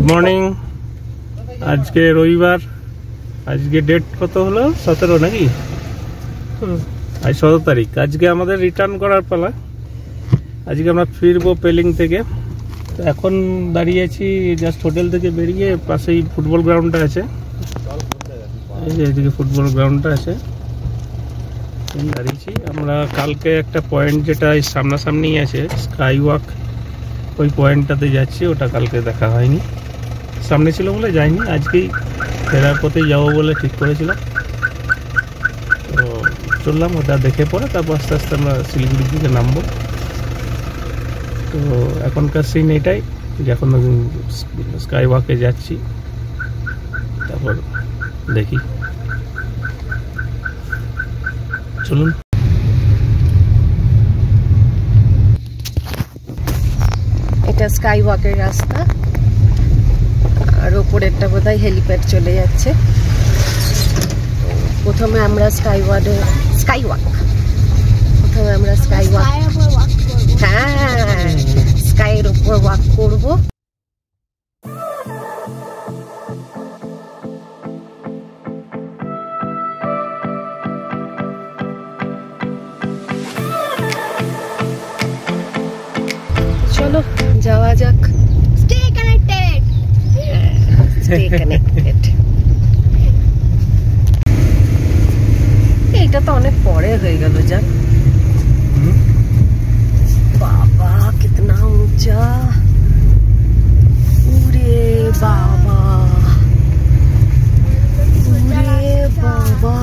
Morning. আজকে রবিবার, আজকে ডেট কত হলো? 17 নাকি? আজ 17 তারিখ। আজকে আমাদের রিটার্ন করার পালা। আজকে আমরা ফিরবো পেলিং থেকে। তো এখন দাঁড়িয়ে আছি জাস্ট হোটেল থেকে বেরিয়ে, পাশেই ফুটবল গ্রাউন্ডটা আছে, এই যে এদিকে ফুটবল গ্রাউন্ডটা আছে, দাঁড়িয়েছি আমরা। কালকে একটা পয়েন্ট যেটা সামনাসামনি আছে স্কাই ওয়াক, ওই পয়েন্টটাতে যাচ্ছি। ওটা কালকে দেখা হয়নি, সামনে ছিল বলে যাইনি। আজকেই ফেরার পথেই যাবো বলে ঠিক করেছিলাম। তো চললাম, ওটা দেখে পরে তারপর আস্তে আস্তে আমরা শিলিগুড়ির দিকে নামবো। তো এখনকার সিন এটাই যে এখন স্কাই ওয়াকে যাচ্ছি, তারপর দেখি। চলুন। এটা স্কাই ওয়াকের রাস্তা, আর ওপরেরটা বোধহয় হেলিপ্যাড চলে যাচ্ছে। প্রথমে আমরা স্কাই ওয়াক, হ্যাঁ, স্কাইয়ের উপর ওয়াক করবো। চলো যাওয়া যাক। Stay connected. এইটা তো অনেক পরে হয়ে গেল। যাক, বাবা কিতনা উঁচা, উরে বাবা, উরে বাবা।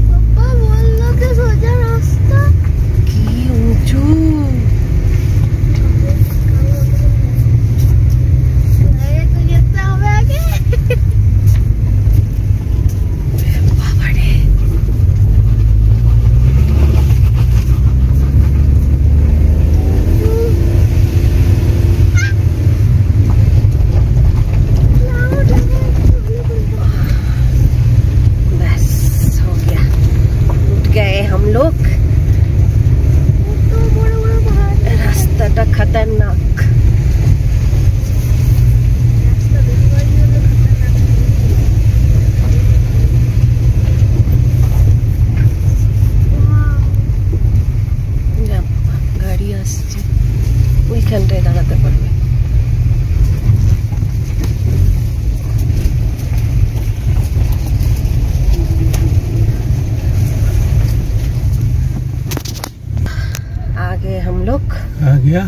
पापा बोल के सोचा रास्ता কি উঁচু। अरे तो कितना हो आगे বাবা রে, बस हो गया, उठ गए हम लोग। तो बड़ा बड़ा पहाड़ রাস্তাটা খতরনাক। रास्ता देखो ये लोग खतरनाक। গাড়ি আসছে, ওইখানটায় দাঁড়াতে পারবে। आगे हम लोग आ गया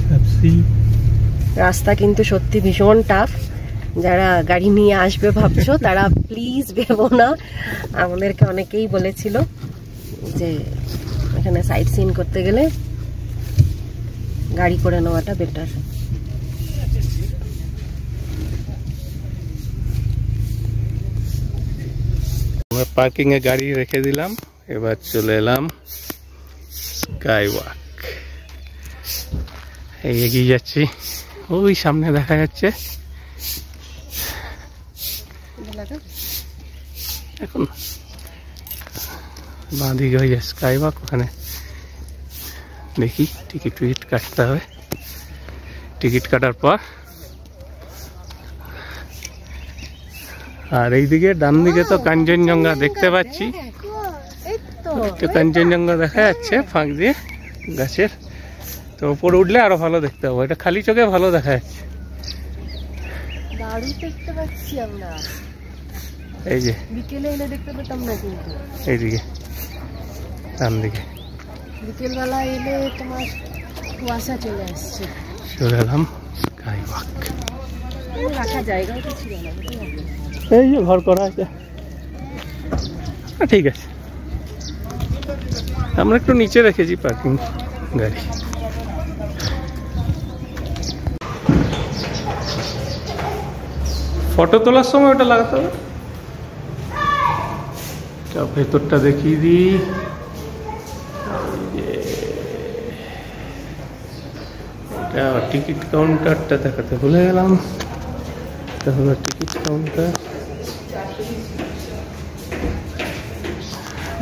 सबसे। রাস্তা কিন্তু সত্যি ভীষণ টাফ। যারা গাড়ি নিয়ে আসবে ভাবছো তারা প্লিজ ভেবো না। আমাদেরকে অনেকেই বলেছিল যে এখানে সাইট সিন করতে গেলে গাড়ি করে নেওয়াটা বেটার। আমরা পার্কিং এ গাড়ি রেখে দিলাম, এবার চলে এলাম স্কাই ওয়াক। এই এগিয়ে যাচ্ছি, ওই সামনে দেখা যাচ্ছে। এখন বাঁ দিকে হয়ে যায় স্কাই ওয়াক, ওখানে দেখি টিকিট কাটতে হবে। টিকিট কাটার পর আর এইদিকে ডান দিকে তো কাঞ্চনজঙ্ঘা দেখতে পাচ্ছি। তো কাঞ্চনজঙ্ঘা দেখা যাচ্ছে ফাঁক দিয়ে গাছের। তো উপরে উঠলে আরো ভালো দেখতে হবে, এটা খালি চোখে ভালো দেখা যাচ্ছে। দারুণ দেখতে পাচ্ছি আমরা, এই যে বিকেলে এলে দেখতে পেতাম না, কিন্তু এইদিকে ডান দিকে বিকেলবেলা এলে তোমার কুয়াশা চলে আসছে। চলে এলাম স্কাই ওয়াক। রাখা জায়গাও তো ছিল না। এই যে ঘর করা আছে, ঠিক আছে। আমরা একটু নিচে রেখেছি পার্কিং গাড়ি। ফটো তোলার সময় ওটা লাগাতে হবে। ভেতরটা দেখিয়ে দিই। এটা টিকিট কাউন্টারটা দেখাতে ভুলে গেলাম। এটা হলো টিকিট কাউন্টার।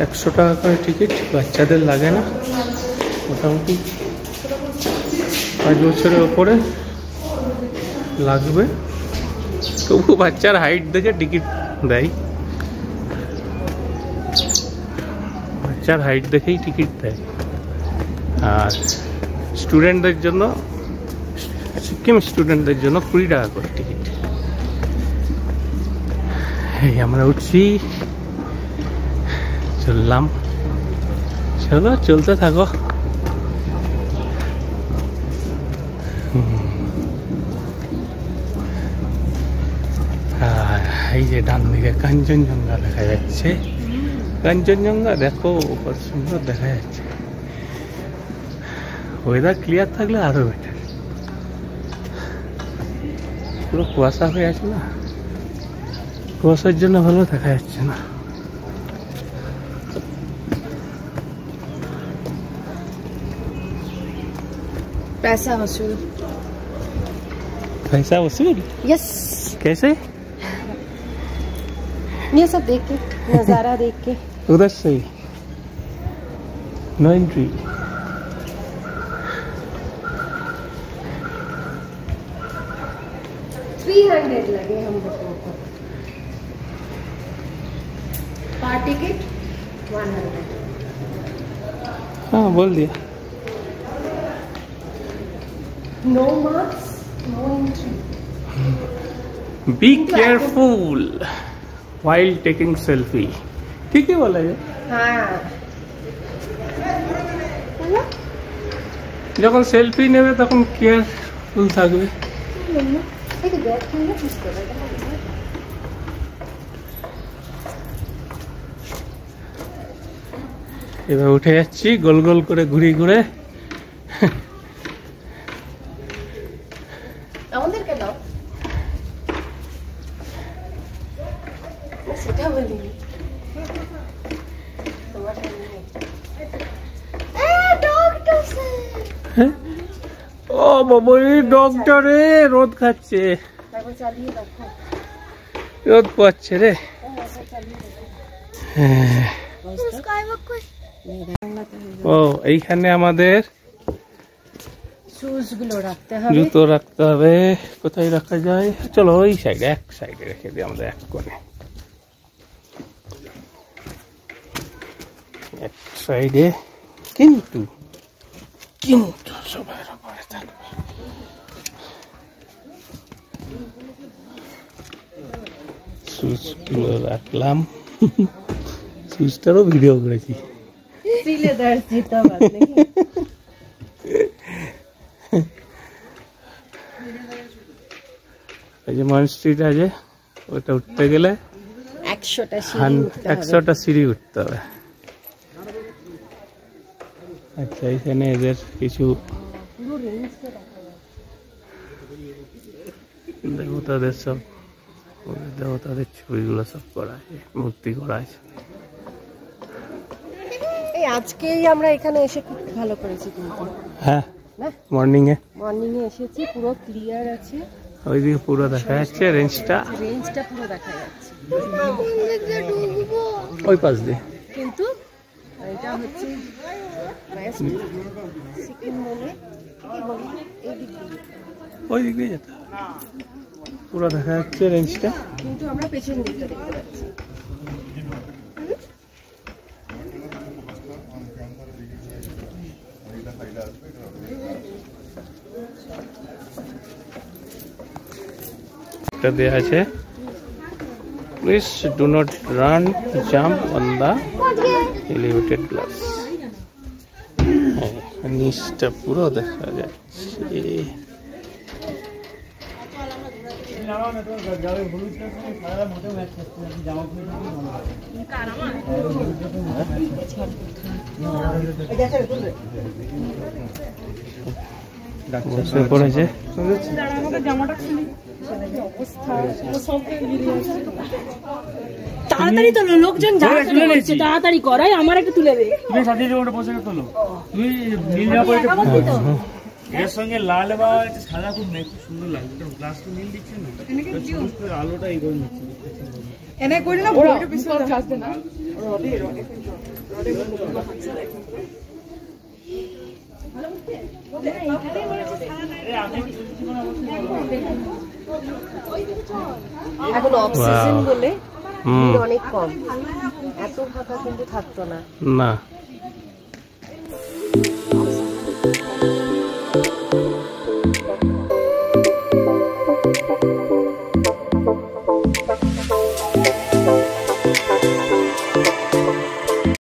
100 টাকা করে টিকিট, বাচ্চাদের লাগে না মোটামুটি। 5 বছরের ওপরে লাগবে, তবু বাচ্চার হাইট দেখে টিকিট দেয়, বাচ্চার হাইট দেখেই টিকিট দেয়। আর স্টুডেন্টদের জন্য, সিকিম স্টুডেন্টদের জন্য 20 টাকা করে টিকিট। এই আমরা উঠছি, চললাম, চলো চলতে থাকো। এই যে ডান দিকে কাঞ্চনজঙ্ঘা দেখা যাচ্ছে, কাঞ্চনজঙ্ঘা দেখো কত সুন্দর দেখা যাচ্ছে। ওয়েদার ক্লিয়ার থাকলে আরো বেটার, পুরো কুয়াশা হয়ে আছে না, কুয়াশার জন্য ভালো দেখা যাচ্ছে না। पैसा वसूल। पैसा वसूल? यस। कैसे? ये सब देख के, नजारा देख के। उधर से नो एंट्री। 300 लगे हम लोगों को, पर टिकट 100। हाँ बोल दिया। No marks, no entry. Be careful while taking selfie. ठीक है बोला है। हाँ। যখন সেলফি নেবে তখন কেয়ারফুল থাকবে। এবার উঠে যাচ্ছি গোল গোল করে ঘুরে ঘুরে। আমাদেরকে দাও, সেটা বলি তোমার ও বাবা, এই ডগটারে রোদ খাচ্ছে, চালিয়ে দেখো, রোদ পাচ্ছে রে। ও এইখানে আমাদের শুজ গুলো রাখতে হবে, জুতো রাখতে হবে। কোথায় রাখা যায়? চলো ওই সাইডে, এক সাইডে রেখে দিই আমাদের, এক কোণে, এক সাইডে। কিন্তু কিন্তু সবাই পরে থাকবে। সুইচগুলো রাখলাম, সুইচটারও ভিডিও করেছি। এই যে মান স্ট্রিট আছে, ওটা উঠতে গেলে 100টা সিঁড়ি উঠতে হবে। আচ্ছা, এখানে এদের কিছু দেবতাদের সব, দেবতাদের ছবিগুলো সব করা আছে, মূর্তি করা আছে। এই আজকেই আমরা এখানে এসে খুব ভালো করেছি কিন্তু। হ্যাঁ, মর্নিং এ এসেছি, পুরো ক্লিয়ার আছে, ওইদিকে পুরো দেখা যাচ্ছে, রেঞ্জটা পুরো দেখা যাচ্ছে ওই পাশ দিয়ে। কিন্তু এটা হচ্ছে সিকিম বলে ওই দিক দিয়ে যেতে হবে, পুরো দেখা যাচ্ছে রেঞ্জটা। কিন্তু আমরা পেছন দিকটা দেখতে পাচ্ছি। এটা দেয়া আছে, please do not run jump on the elevated glass. নিচটা পুরো দেখা যাচ্ছে। বসে পড়েছে, তাড়াতাড়ি তোলো, লোকজন যাচ্ছে, তাড়াতাড়ি করাই, আমার একটা তুলে দে। তুমি সাথে যে ওটা বসে তোলো, তুমি নীল জামা পরে এর সঙ্গে লাল বা সাদা খুব সুন্দর লাগছে। গ্লাস তো নীল দিচ্ছে না, আলোটা এই করে নিচ্ছে। এনে করে না বড় পিছনে আসবে না। এখন অফ সিজন বলে ভিড় অনেক কম, এত ফাঁকা কিন্তু থাকতো না। না